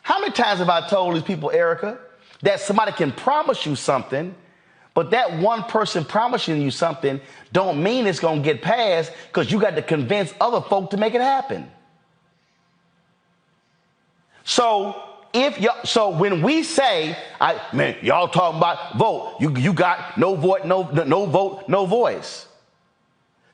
How many times have I told these people, Erica, that somebody can promise you something, but that one person promising you something don't mean it's going to get passed because you got to convince other folk to make it happen. So so when we say, man, y'all talking about vote, you got no vote, no vote, no voice.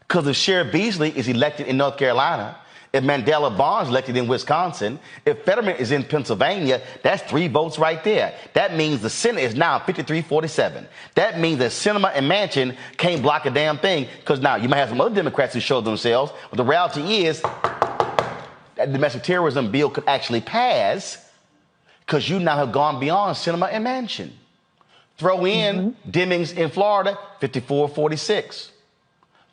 Because if Sheriff Beasley is elected in North Carolina, if Mandela Barnes elected in Wisconsin, if Fetterman is in Pennsylvania, that's 3 votes right there. That means the Senate is now 53-47. That means that Sinema and Manchin can't block a damn thing, because now you might have some other Democrats who show themselves, but the reality is that domestic terrorism bill could actually pass because you now have gone beyond Sinema and Manchin. Throw in Demings in Florida, 54-46.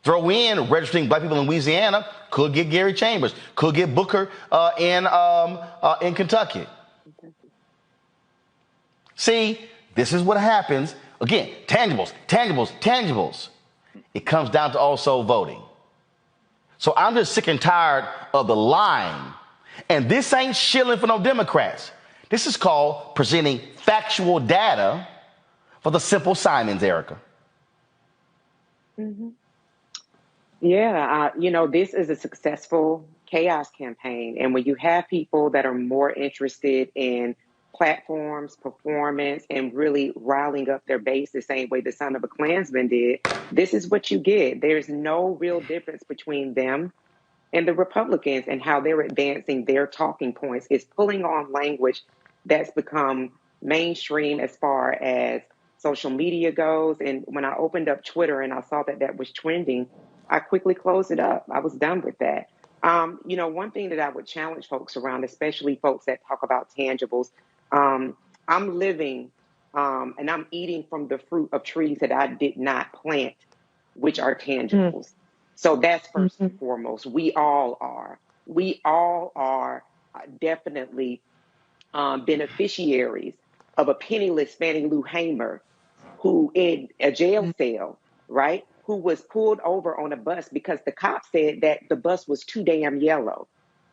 Throw in registering black people in Louisiana, could get Gary Chambers, could get Booker in Kentucky. See, this is what happens. Again, tangibles. It comes down to also voting. So I'm just sick and tired of the lying. And this ain't shilling for no Democrats. This is called presenting factual data for the simple Simons, Erica. Yeah, this is a successful chaos campaign. And when you have people that are more interested in platforms, performance, and really riling up their base the same way the son of a Klansman did, this is what you get. There's no real difference between them and the Republicans and how they're advancing their talking points. It's pulling on language that's become mainstream as far as social media goes. And when I opened up Twitter and I saw that was trending, I quickly closed it up. I was done with that. One thing that I would challenge folks around, especially folks that talk about tangibles, I'm living and I'm eating from the fruit of trees that I did not plant, which are tangibles. So that's first and foremost. We all are. We all are definitely beneficiaries of a penniless Fannie Lou Hamer who in a jail cell, right, who was pulled over on a bus because the cop said that the bus was too damn yellow,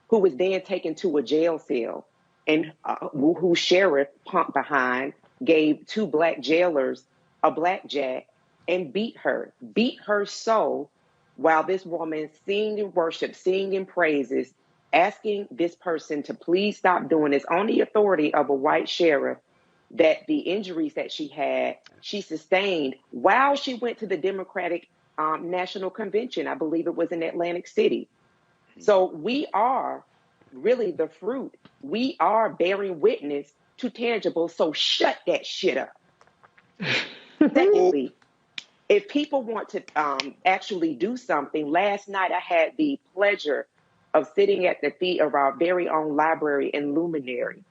who was then taken to a jail cell and who sheriff pumped behind gave 2 black jailers a blackjack and beat her so while this woman singing in worship, singing in praises, asking this person to please stop doing this on the authority of a white sheriff, that the injuries that she sustained while she went to the Democratic National Convention. I believe it was in Atlantic City. So we are really the fruit. We are bearing witness to tangible. So shut that shit up. Secondly, if people want to actually do something, last night I had the pleasure of sitting at the feet of our very own library and luminary,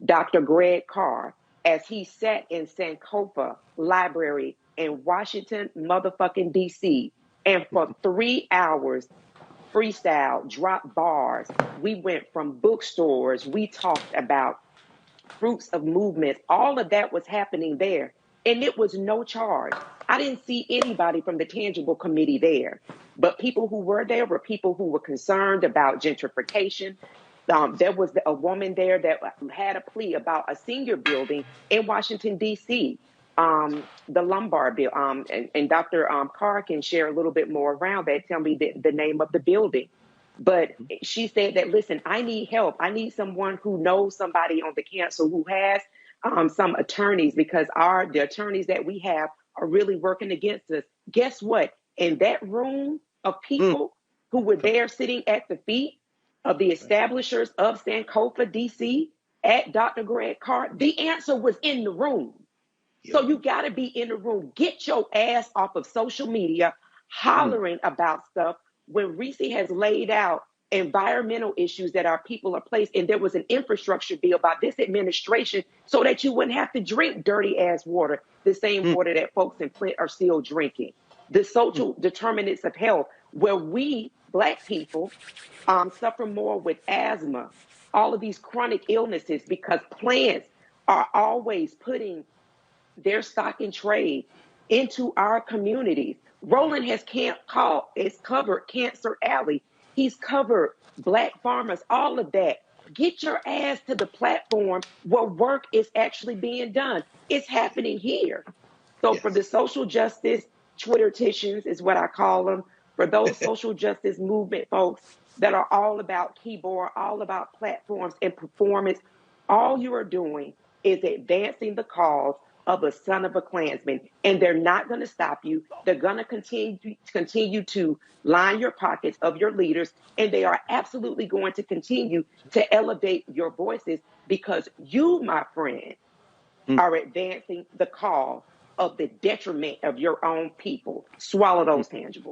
Dr. Greg Carr, as he sat in Sankofa Library in Washington motherfucking D.C. and for 3 hours freestyle, dropped bars. We went from bookstores. We talked about fruits of movements. All of that was happening there. And it was no charge. I didn't see anybody from the Tangible Committee there. But people who were there were people who were concerned about gentrification. There was a woman there that had a plea about a senior building in Washington, D.C., the Lombard building. And Dr. Carr can share a little bit more around that, tell me the name of the building. But she said that, listen, I need help. I need someone who knows somebody on the council who has some attorneys, because the attorneys that we have are really working against us. Guess what? In that room of people who were there sitting at the feet of the establishers of Sankofa, D.C., at Dr. Greg Carr, the answer was in the room. Yep. So you got to be in the room. Get your ass off of social media hollering about stuff when Reese has laid out environmental issues that our people are placed in. There was an infrastructure bill by this administration so that you wouldn't have to drink dirty ass water, the same water that folks in Flint are still drinking. The social determinants of health, where we Black people suffer more with asthma, all of these chronic illnesses, because plants are always putting their stock and trade into our communities. Roland has covered Cancer Alley. He's covered Black farmers, all of that. Get your ass to the platform where work is actually being done. It's happening here. So for Yes. the social justice Twitterticians is what I call them, for those social justice movement folks that are all about keyboard, all about platforms and performance, all you are doing is advancing the cause of a son of a Klansman. And they're not going to stop you. They're going to continue to line your pockets of your leaders. And they are absolutely going to continue to elevate your voices because you, my friend, are advancing the cause of the detriment of your own people. Swallow those tangibles.